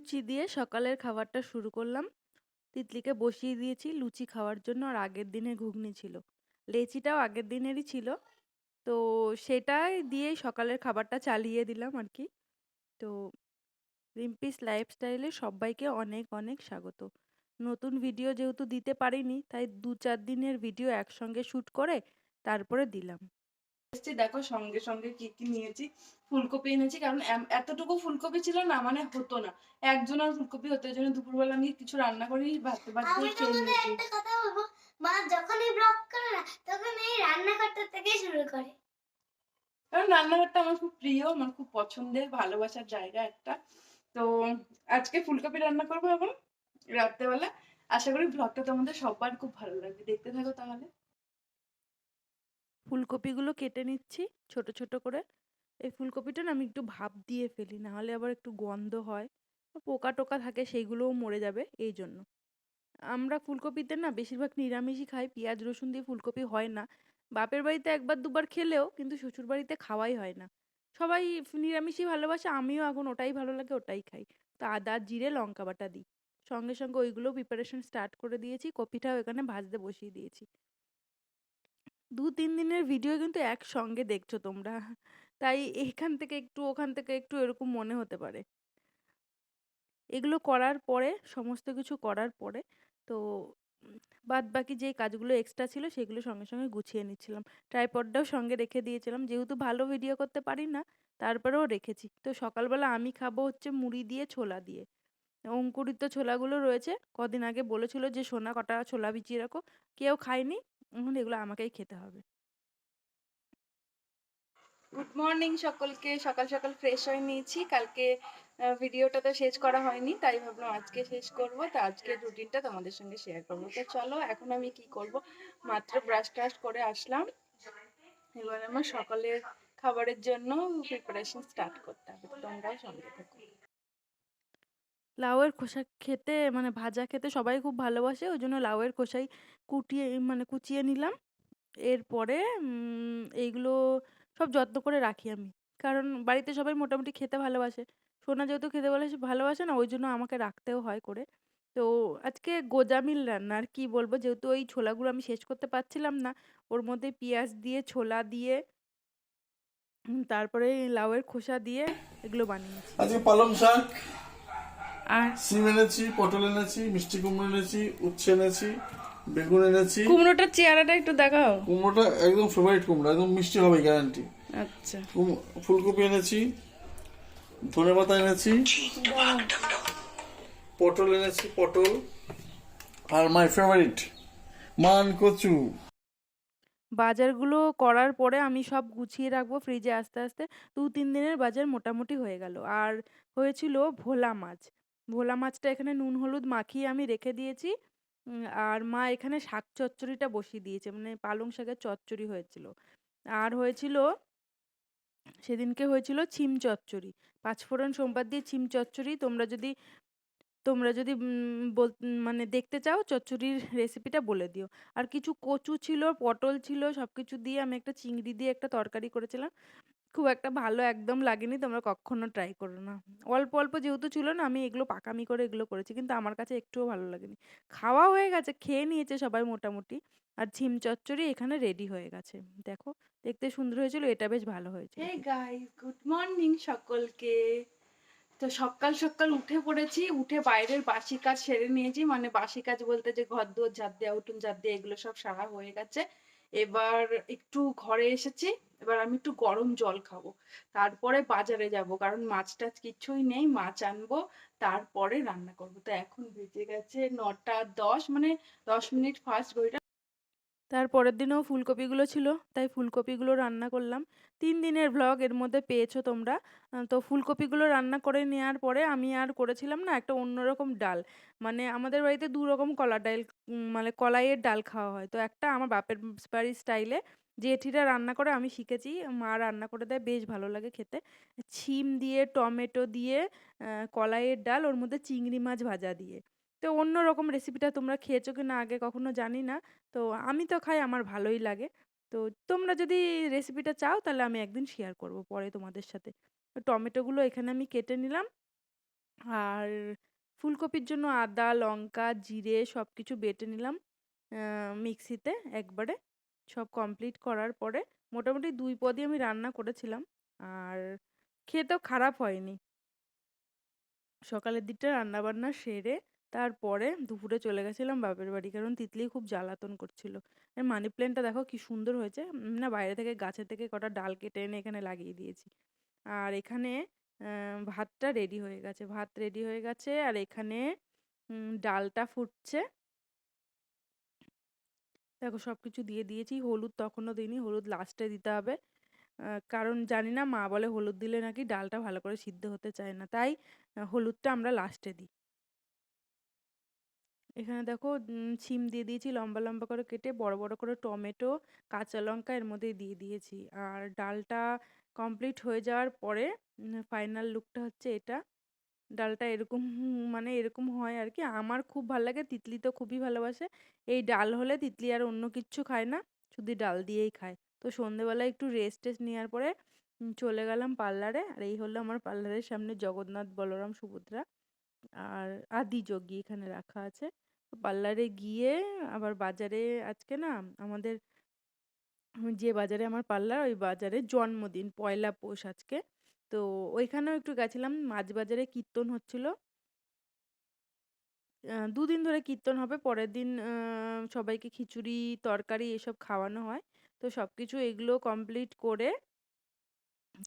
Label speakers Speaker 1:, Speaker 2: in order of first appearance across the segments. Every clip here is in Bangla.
Speaker 1: লুচি দিয়ে সকালের খাবারটা শুরু করলাম। তিতলিকে বসিয়ে দিয়েছি লুচি খাওয়ার জন্য, আর আগের দিনের ঘুগনি ছিল। লেচিটাও আগের দিনেরই ছিল। তো সেটাই দিয়েই সকালের খাবারটা চালিয়ে দিলাম আর কি। তো রিম্পিস লাইফস্টাইলে সবাইকে অনেক অনেক স্বাগত। নতুন ভিডিও যেহেতু দিতে পারিনি, তাই 2-4 দিনের ভিডিও একসঙ্গে শ্যুট করে তারপরে দিলাম।
Speaker 2: এসছি, দেখো সঙ্গে সঙ্গে কি কি নিয়েছি। ফুলকপি এনেছি, কারণ এতটুকু ফুলকপি ছিল না, মানে হতো না একজন আর ফুলকপি হতো। এই জন্য দুপুরবেলা আমি কিছু রান্না করি, ভাত ভাত দিয়ে খেয়ে নিয়েছি। একটা কথা বলবো, মা যখনই ব্লগ করে না তখন এই রান্নাঘরটা থেকে শুরু করে, কারণ রান্নাঘরটা আমার খুব প্রিয়, আমার খুব পছন্দের ভালোবাসার জায়গা একটা। তো আজকে ফুলকপি রান্না করবো এখন রাত্রেবেলা। আশা করি ব্লগটা তোমাদের সবার খুব ভালো লাগবে, দেখতে থাকো তাহলে।
Speaker 1: ফুলকপিগুলো কেটে নিচ্ছি ছোট ছোট করে। এই ফুলকপিটা না আমি একটু ভাপ দিয়ে ফেলি, নাহলে আবার একটু গন্ধ হয়, পোকা টোকা থাকে, সেইগুলোও মরে যাবে এই জন্য। আমরা ফুলকপিতে না বেশিরভাগ নিরামিষই খাই, পেঁয়াজ রসুন দিয়ে ফুলকপি হয় না। বাপের বাড়িতে একবার দুবার খেলেও কিন্তু শ্বশুর বাড়িতে খাওয়াই হয় না। সবাই নিরামিষই ভালোবাসে, আমিও এখন ওটাই ভালো লাগে, ওটাই খাই। তো আদা জিরে লঙ্কা বাটা দিই, সঙ্গে সঙ্গে ওইগুলো প্রিপারেশন স্টার্ট করে দিয়েছি, কপিটাও এখানে ভাজতে বসিয়ে দিয়েছি। 2-3 দিনের ভিডিও কিন্তু একসঙ্গে দেখছো তোমরা, তাই এখান থেকে একটু ওখান থেকে একটু এরকম মনে হতে পারে। এগুলো করার পরে, সমস্ত কিছু করার পরে, তো বাদ বাকি যেই কাজগুলো এক্সট্রা ছিল সেগুলো সঙ্গে সঙ্গে গুছিয়ে নিচ্ছিলাম। ট্রাইপডটাও সঙ্গে রেখে দিয়েছিলাম, যেহেতু ভালো ভিডিও করতে পারি না তারপরেও রেখেছি। তো সকালবেলা আমি খাবো হচ্ছে মুড়ি দিয়ে ছোলা দিয়ে। অঙ্কুরিত ছোলাগুলো রয়েছে, কদিন আগে বলেছিল যে সোনা কটা ছোলা ভিজিয়ে রাখো, কেউ খায়নি, এখন এগুলো আমাকেই খেতে হবে।
Speaker 2: গুড মর্নিং সকলকে। সকাল সকাল ফ্রেশ হয়ে নিয়েছি, কালকে ভিডিওটা তো শেষ করা হয়নি, তাই ভাবলাম আজকে শেষ করব। তো আজকের রুটিনটা তোমাদের সঙ্গে শেয়ার করবো। তো চলো, এখন আমি কি করব, মাত্র ব্রাশ টাশ করে আসলাম, এবার আমার সকালের খাবারের জন্য প্রিপারেশন স্টার্ট করতে হবে। তো তোমরাও সঙ্গে থাকো।
Speaker 1: লাউয়ের খোসা খেতে, মানে ভাজা খেতে সবাই খুব ভালোবাসে, ওই জন্য লাউয়ের খোসাই কুচিয়ে নিলাম। এরপরে এইগুলো সব যত্ন করে রাখি আমি, কারণ বাড়িতে সবাই মোটামুটি খেতে ভালোবাসে। সোনা যেহেতু খেতে ভালোবাসে না, ওই জন্য আমাকে রাখতেও হয় করে। তো আজকে গোজামিল রান্না, আর কি বলবো, যেহেতু ওই ছোলাগুলো আমি শেষ করতে পারছিলাম না, ওর মধ্যে পেঁয়াজ দিয়ে ছোলা দিয়ে তারপরে লাউয়ের খোসা দিয়ে এগুলো বানিয়েছি।
Speaker 3: আজকে পালং শাক,
Speaker 2: আর
Speaker 3: সিম এনেছি, পটল এনেছি, মিষ্টি কুমড়ো এনেছি, উচ্ছে এনেছি, বেগুন এনেছি।
Speaker 2: কুমড়োটার চেহারাটা একটু দেখাও।
Speaker 3: কুমড়োটা একদম ফেভারিট কুমড়ো, একদম মিষ্টি হবে গ্যারান্টি।
Speaker 2: আচ্ছা,
Speaker 3: ফুলকপি এনেছি, ধনেপাতা এনেছি, পটল এনেছি, পটল, আর মাই ফেভারিট মান কচু।
Speaker 1: বাজারগুলো করার পরে আমি সব গুছিয়ে রাখবো ফ্রিজে আস্তে আস্তে। 2-3 দিনের বাজার মোটামুটি হয়ে গেল। আর হয়েছিল ভোলা মাছ। ভোলা মাছটা এখানে নুন হলুদ মাখিয়ে আমি রেখে দিয়েছি। আর মা এখানে শাক চচ্চড়িটা বসিয়ে দিয়েছে, মানে পালং শাকের চচ্চড়ি হয়েছিল। আর হয়েছিল, সেদিনকে হয়েছিল ছিম চচ্চড়ি, পাঁচফোড়ন সোমবার দিয়ে ছিম চচ্চড়ি। তোমরা যদি মানে দেখতে চাও চচ্চড়ির রেসিপিটা বলে দিও। আর কিছু কচু ছিল, পটল ছিল, সবকিছু দিয়ে আমি একটা চিংড়ি দিয়ে একটা তরকারি করেছিলাম। খুব একটা ভালো একদম লাগেনি, তোমরা কখনো ট্রাই করো না। অল্প অল্প যেহেতু ছিল না, আমি এগুলো পাকামি করে এগুলো করেছি, কিন্তু আমার কাছে একটুও ভালো লাগেনি। খাওয়া হয়ে গেছে, খেয়ে নিয়েছে সবাই মোটামুটি। আর ঝিম চচ্চড়ি এখানে রেডি হয়ে গেছে, দেখো দেখতে সুন্দর হয়েছিল, এটা বেশ ভালো হয়েছিল
Speaker 2: হে
Speaker 1: খেতে।
Speaker 2: গাইস, গুড মর্নিং সকলকে। তো সকাল সকাল উঠে পড়েছি, উঠে বাইরের বাসি কাজ সেরে নিয়েছি, মানে বাসি কাজ বলতে যে ঘর দুয়ার ঝাড় দেওয়া, উঠোন ঝাড় দেওয়া, এগুলো সব সারা হয়ে গেছে। এবার একটু ঘরে এসেছি, এবার আমি একটু গরম জল খাবো, তারপরে বাজারে যাব, কারণ মাছ টাছ কিছুই নেই, মাছ আনবো, তারপরে রান্না করবো। তো এখন বেজে গেছে 9টা 10, মানে 10 মিনিট ফার্স্ট ঘড়িটা।
Speaker 1: তার পরের দিনেও ফুলকপিগুলো ছিল, তাই ফুলকপিগুলো রান্না করলাম। 3 দিনের ভ্লগ এর মধ্যে পেয়েছো তোমরা। তো ফুলকপিগুলো রান্না করে নেওয়ার পরে আমি আর করেছিলাম না একটা অন্যরকম ডাল। মানে আমাদের বাড়িতে 2 রকম কলার ডাল, মানে কলাইয়ের ডাল খাওয়া হয়। তো একটা আমার বাপের বাড়ির স্টাইলে জেঠিরা রান্না করে আমি শিখেছি, মা রান্না করে দেয়, বেশ ভালো লাগে খেতে। ছিম দিয়ে টমেটো দিয়ে কলাইয়ের ডাল, ওর মধ্যে চিংড়ি মাছ ভাজা দিয়ে। তো অন্যরকম রেসিপিটা তোমরা খেয়েছো কিনা আগে কখনো জানি না। তো আমি তো খাই, আমার ভালোই লাগে। তো তোমরা যদি রেসিপিটা চাও তাহলে আমি একদিন শেয়ার করব পরে তোমাদের সাথে। তো টমেটোগুলো এখানে আমি কেটে নিলাম, আর ফুলকপির জন্য আদা, লঙ্কা, জিরে সবকিছু বেটে নিলাম মিক্সিতে একবারে। সব কমপ্লিট করার পরে মোটামুটি ২ পদই আমি রান্না করেছিলাম। আর খেতেও খারাপ হয়নি। সকালের দিকটা রান্নাবান্না সেরে তারপরে দুপুরে চলে গেছিলাম বাপের বাড়ি, কারণ তিতলি খুব জ্বালাতন করছিল। এই মানি প্ল্যান্টটা দেখো কি সুন্দর হয়েছে, না বাইরে থেকে গাছের থেকে কটা ডাল কেটে এনে এখানে লাগিয়ে দিয়েছি। আর এখানে ভাতটা রেডি হয়ে গেছে, ভাত রেডি হয়ে গেছে। আর এখানে ডালটা ফুটছে। দেখো সবকিছু দিয়ে দিয়েছি, হলুদ তখনও দিইনি, হলুদ লাস্টে দিতে হবে। কারণ জানি না, মা বলে হলুদ দিলে নাকি ডালটা ভালো করে সিদ্ধ হতে চায় না, তাই হলুদটা আমরা লাস্টে দিই। এখানে দেখো শিম দিয়ে দিয়েছি লম্বা লম্বা করে কেটে, বড় বড় করে টমেটো, কাঁচা লঙ্কা এর মধ্যে দিয়ে দিয়েছি। আর ডালটা কমপ্লিট হয়ে যাওয়ার পরে ফাইনাল লুকটা হচ্ছে এটা। ডালটা এরকম মানে এরকম হয় আর কি। আমার খুব ভাল লাগে, তিতলি তো খুবই ভালোবাসে। এই ডাল হলে তিতলি আর অন্য কিচ্ছু খায় না, শুধু ডাল দিয়েই খায়। তো সন্ধেবেলায় একটু রেস্ট টেস্ট নেওয়ার পরে চলে গেলাম পার্লারে। আর এই হলো আমার পার্লারের সামনে জগন্নাথ, বলরাম, সুভদ্রা আর আদিযোগী এখানে রাখা আছে। তো পার্লারে গিয়ে আবার বাজারে আজকে না আমাদের যে বাজারে আমার পার্লার, ওই বাজারে জন্মদিন, পয়লা পৌষ আজকে। তো ওইখানেও একটু গেছিলাম, মাছ বাজারে কীর্তন হচ্ছিল। ২ দিন ধরে কীর্তন হবে। পরের দিন সবাইকে খিচুড়ি, তরকারি এসব খাওয়ানো হয়। তো সবকিছু এগুলো কমপ্লিট করে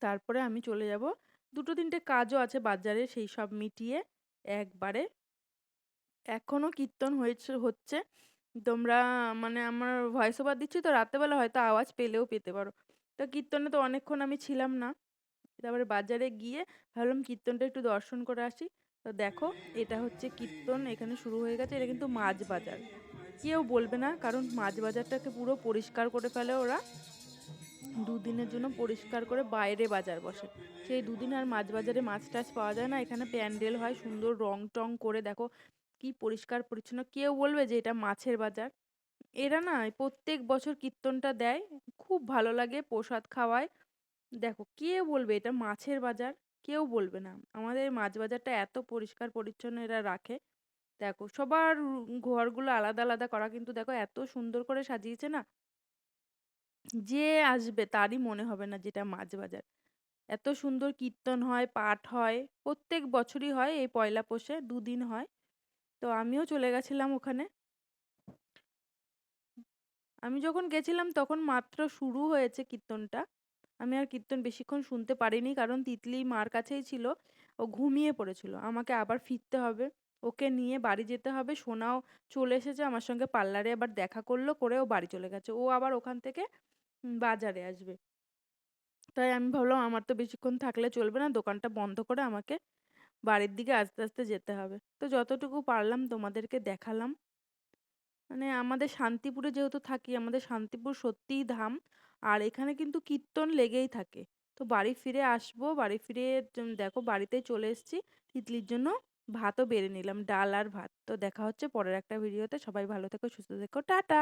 Speaker 1: তারপরে আমি চলে যাব। ২টো ৩টে কাজও আছে বাজারে, সেই সব মিটিয়ে একবারে। এখনো কীর্তন হচ্ছে। তোমরা মানে আমার ভয়েস ওভার দিচ্ছি তো রাত্রেবেলা, হয়তো আওয়াজ পেলেও পেতে পারো। তো কীর্তনে তো অনেকক্ষণ আমি ছিলাম না। তারপরে বাজারে গিয়ে ভাবলাম কীর্তনটা একটু দর্শন করে আসি। তো দেখো এটা হচ্ছে কীর্তন, এখানে শুরু হয়ে গেছে। এটা কিন্তু মাছ বাজার, কেউ বলবে না, কারণ মাছ বাজারটাকে পুরো পরিষ্কার করে ফেলে ওরা। ২ দিনের জন্য পরিষ্কার করে বাইরে বাজার বসে। সেই ২ দিন আর মাছ বাজারে মাছ টাছ পাওয়া যায় না। এখানে প্যান্ডেল হয় সুন্দর, রং টং করে দেখো কি পরিষ্কার পরিচ্ছন্ন। কেউ বলবে যে এটা মাছের বাজার? এরা না প্রত্যেক বছর কীর্তনটা দেয়, খুব ভালো লাগে, প্রসাদ খাওয়ায়। দেখো কে বলবে এটা মাছের বাজার? কেউ বলবে না। আমাদের মাছ বাজারটা এত পরিষ্কার পরিচ্ছন্ন এরা রাখে। দেখো সবার ঘরগুলো আলাদা আলাদা করা, কিন্তু দেখো এত সুন্দর করে সাজিয়েছে না, যে আসবে তারই মনে হবে না যেটা মাছ বাজার। এত সুন্দর কীর্তন হয়, পাঠ হয়, প্রত্যেক বছরই হয় এই পয়লা পৌষে ২ দিন হয়। তো আমিও চলে গেছিলাম ওখানে। আমি যখন গেছিলাম তখন মাত্র শুরু হয়েছে কীর্তনটা। আমি আর কীর্তন বেশিক্ষণ শুনতে পারিনি, কারণ তিতলি মার কাছেই ছিল। ও ঘুমিয়ে পড়েছিল। আমাকে আবার ফিরতে হবে, ওকে নিয়ে বাড়ি যেতে হবে। সোনাও চলে এসেছে আমার সঙ্গে, পার্লারে আবার দেখা করলো, করে ও বাড়ি চলে গেছে। ও আবার ওখান থেকে বাজারে আসবে। তাই আমি ভাবলাম আমার তো বেশিক্ষণ থাকলে চলবে না, দোকানটা বন্ধ করে আমাকে বাড়ির দিকে আস্তে আস্তে যেতে হবে। তো যতটুকু পারলাম তোমাদেরকে দেখালাম। মানে আমাদের শান্তিপুরে যেহেতু থাকি, আমাদের শান্তিপুর সত্যিই ধাম। আর এখানে কিন্তু কীর্তন লেগেই থাকে। তো বাড়ি ফিরে আসবো, বাড়ি ফিরে দেখো বাড়িতেই চলে এসেছি। তিতলির জন্য ভাতও বেড়ে নিলাম, ডাল আর ভাত। তো দেখা হচ্ছে পরের একটা ভিডিওতে। সবাই ভালো থেকো, সুস্থ থেকো, টাটা।